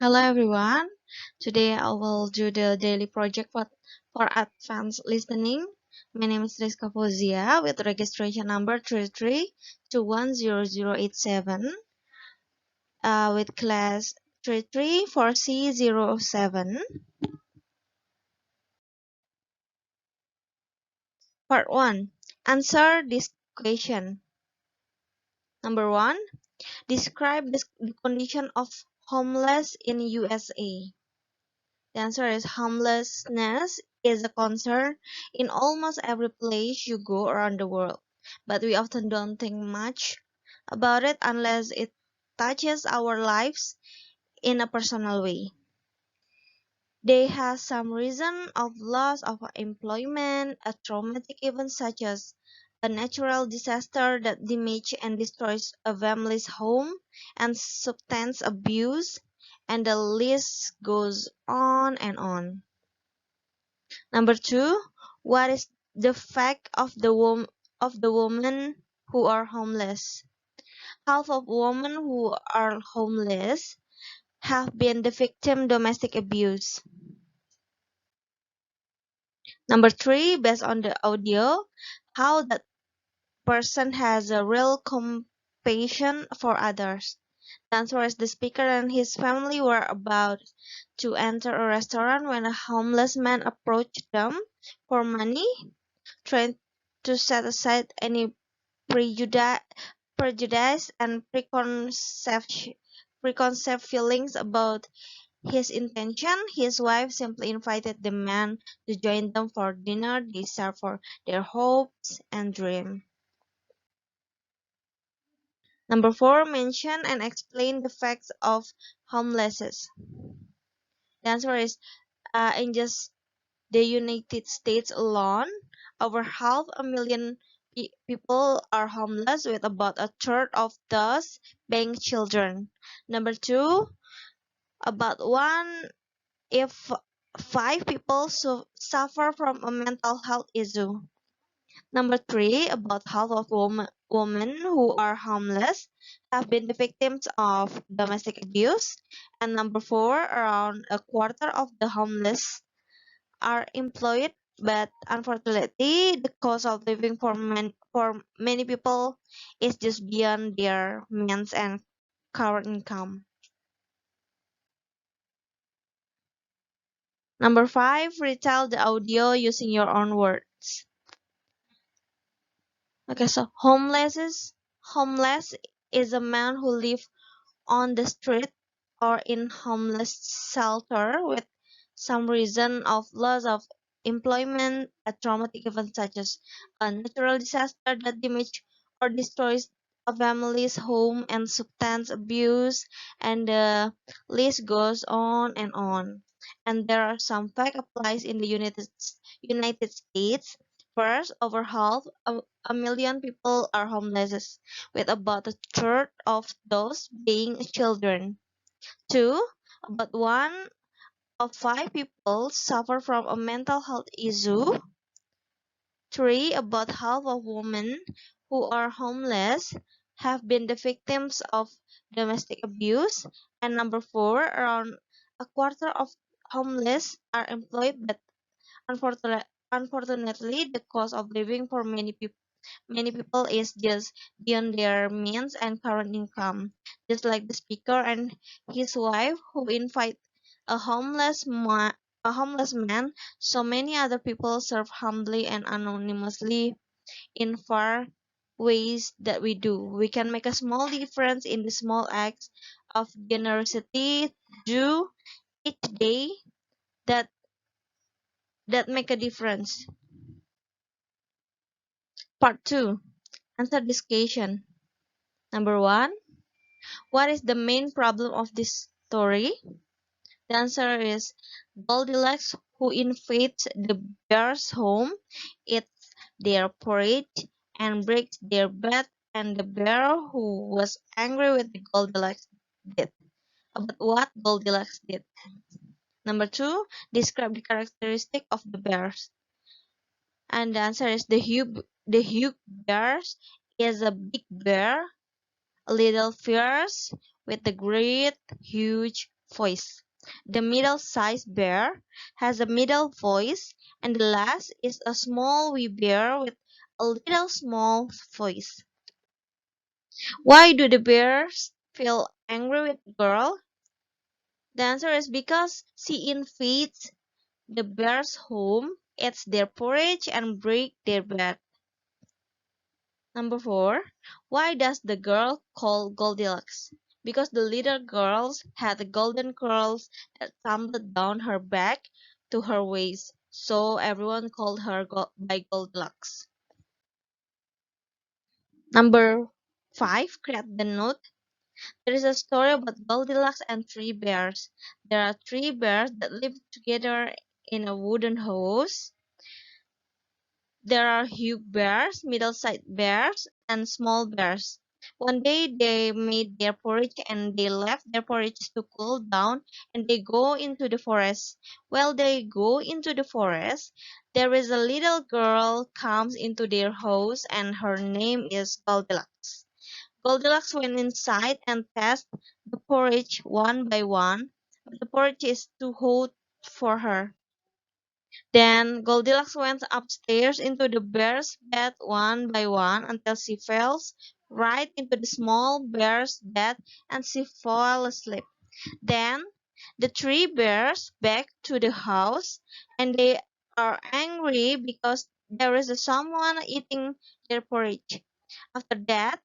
Hello everyone. Today I will do the daily project for advanced listening. My name is Riska Fauziah with registration number 33210087 with class 334C07. Part 1. Answer this question. Number 1. Describe the condition of homeless in USA. The answer is homelessness is a concern in almost every place you go around the world, but we often don't think much about it unless it touches our lives in a personal way. They have some reason of loss of employment, a traumatic event such as a natural disaster that damages and destroys a family's home, and substance abuse, and the list goes on and on. Number two, what is the fact of the women who are homeless? Half of women who are homeless have been the victim domestic abuse. Number three, based on the audio, how that person has a real compassion for others. The answer is the speaker and his family were about to enter a restaurant when a homeless man approached them for money, trying to set aside any prejudice prejudice and preconceived feelings about his intention. His wife simply invited the man to join them for dinner. They served for their hopes and dreams. Number four, mention and explain the facts of homelessness. The answer is in just the United States alone, over half a million people are homeless, with about a third of those being children. Number two, about one if five people suffer from a mental health issue. Number three, about half of women who are homeless have been the victims of domestic abuse. And number four, around a quarter of the homeless are employed, but unfortunately, the cost of living for many people is just beyond their means and current income. Number five, retell the audio using your own words. Okay, so homeless is a man who lives on the street or in homeless shelter with some reason of loss of employment, a traumatic event such as a natural disaster that damages or destroys a family's home, and substance abuse, and the list goes on and on. And there are some fact applies in the United States. First, over half a million people are homeless, with about a third of those being children. Two, about one of five people suffer from a mental health issue. Three, about half of women who are homeless have been the victims of domestic abuse. And number four, around a quarter of homeless are employed, but unfortunately, the cost of living for many people is just beyond their means and current income. Just like the speaker and his wife who invite a a homeless man, so many other people serve humbly and anonymously in far ways that we do. We can make a small difference in the small acts of generosity do each day that make a difference. Part 2. Answer this question. Number 1. What is the main problem of this story? The answer is Goldilocks, who invades the bear's home, eats their porridge, and breaks their bed, and the bear, who was angry with the Goldilocks, did. About what Goldilocks did. Number 2, describe the characteristic of the bears. And the answer is the huge bear is a big bear, a little fierce, with a great, huge voice. The middle-sized bear has a middle voice, and the last is a small wee bear with a little small voice. Why do the bears feel angry with the girl? The answer is because she invades the bear's home, eats their porridge, and breaks their bed. Number 4. Why does the girl call Goldilocks? Because the little girl had the golden curls that tumbled down her back to her waist, so everyone called her by Goldilocks. Number 5. Crack the Nut. There is a story about Goldilocks and three bears. There are three bears that live together in a wooden house. There are huge bears, middle-sized bears, and small bears. One day they made their porridge and they left their porridge to cool down and they go into the forest. While they go into the forest, there is a little girl comes into their house and her name is Goldilocks. Goldilocks went inside and tasted the porridge one by one, but the porridge is too hot for her. Then Goldilocks went upstairs into the bear's bed one by one until she fell right into the small bear's bed and she fell asleep. Then the three bears back to the house and they are angry because there is someone eating their porridge. After that,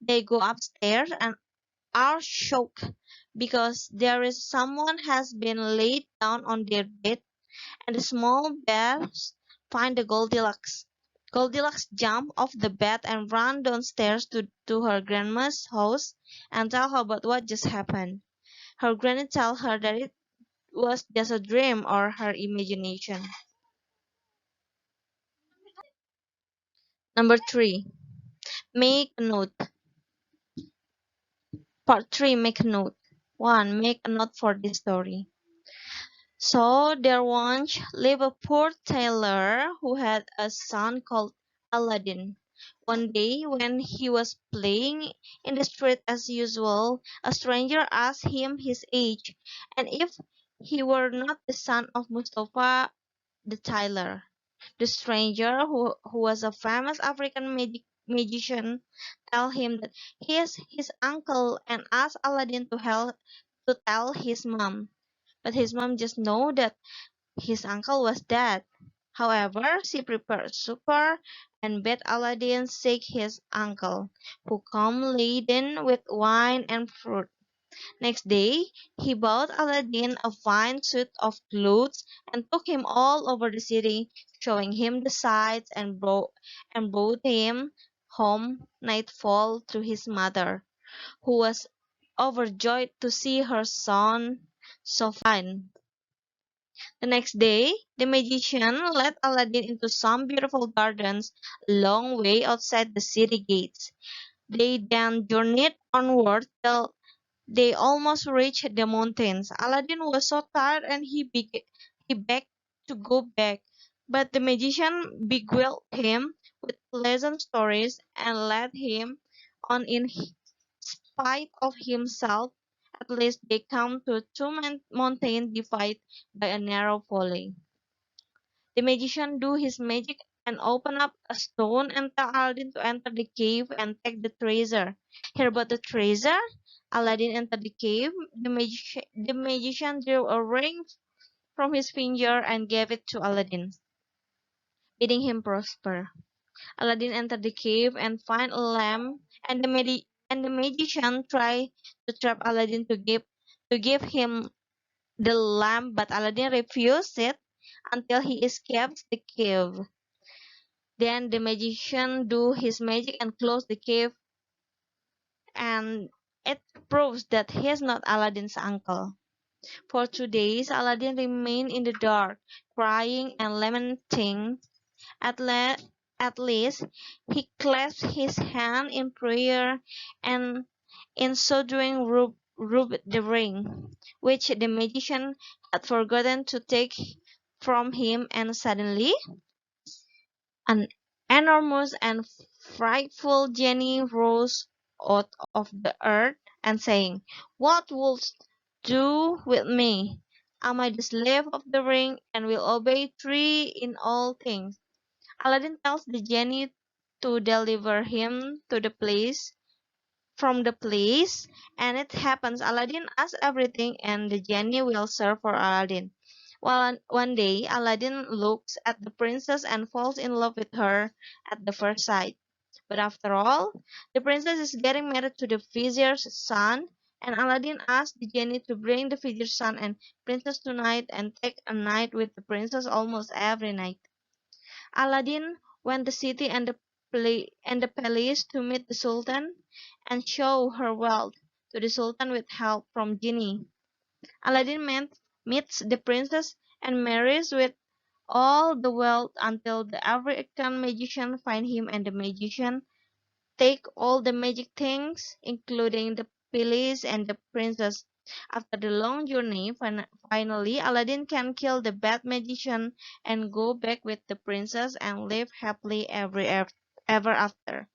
they go upstairs and are shocked because there is someone has been laid down on their bed and the small bears find the Goldilocks. Goldilocks jump off the bed and run downstairs to her grandma's house and tell her about what just happened. Her granny tells her that it was just a dream or her imagination. Number 3. Make a note. Part 3. Make a note. 1. Make a note for this story. So there once lived a poor tailor who had a son called Aladdin. One day, when he was playing in the street as usual, a stranger asked him his age and if he were not the son of Mustafa the tailor. The stranger, who was a famous African magician, told him that he is his uncle and asked Aladdin to tell his mom. But his mom just know that his uncle was dead. However, she prepared supper and bade Aladdin seek his uncle, who come laden with wine and fruit. Next day, he bought Aladdin a fine suit of clothes and took him all over the city, showing him the sights and brought him home nightfall to his mother, who was overjoyed to see her son so fine. The next day, the magician led Aladdin into some beautiful gardens a long way outside the city gates. They then journeyed onward till they almost reached the mountains. Aladdin was so tired and he begged to go back, but the magician beguiled him with pleasant stories and led him on in spite of himself. At last they come to two mountains divided by a narrow valley. The magician do his magic and open up a stone and tell Aladdin to enter the cave and take the treasure. Hear about the treasure? Aladdin entered the cave. The magician drew a ring from his finger and gave it to Aladdin, bidding him prosper. Aladdin entered the cave and find a lamp, and the magician tried to trap Aladdin to give him the lamp, but Aladdin refused it until he escaped the cave. Then the magician do his magic and close the cave, and it proves that he is not Aladdin's uncle. For 2 days, Aladdin remained in the dark, crying and lamenting. At, la- at least, he clasped his hand in prayer, and in so doing rubbed the ring, which the magician had forgotten to take from him, and suddenly an enormous and frightful genie rose out of the earth, and saying, "What wouldst do with me? Am I the slave of the ring and will obey three in all things? Aladdin tells the genie to deliver him to the place from the place, and it happens Aladdin asks everything and the genie will serve for Aladdin. One day Aladdin looks at the princess and falls in love with her at the first sight. But after all, the princess is getting married to the vizier's son, and Aladdin asks the genie to bring the vizier's son and princess tonight and take a night with the princess almost every night. Aladdin went the city and the palace to meet the Sultan and show her wealth to the Sultan with help from genie. Aladdin meets the princess and marries with all the wealth until the African magician find him and the magician take all the magic things, including the palace and the princess. After the long journey, finally Aladdin can kill the bad magician and go back with the princess and live happily ever after.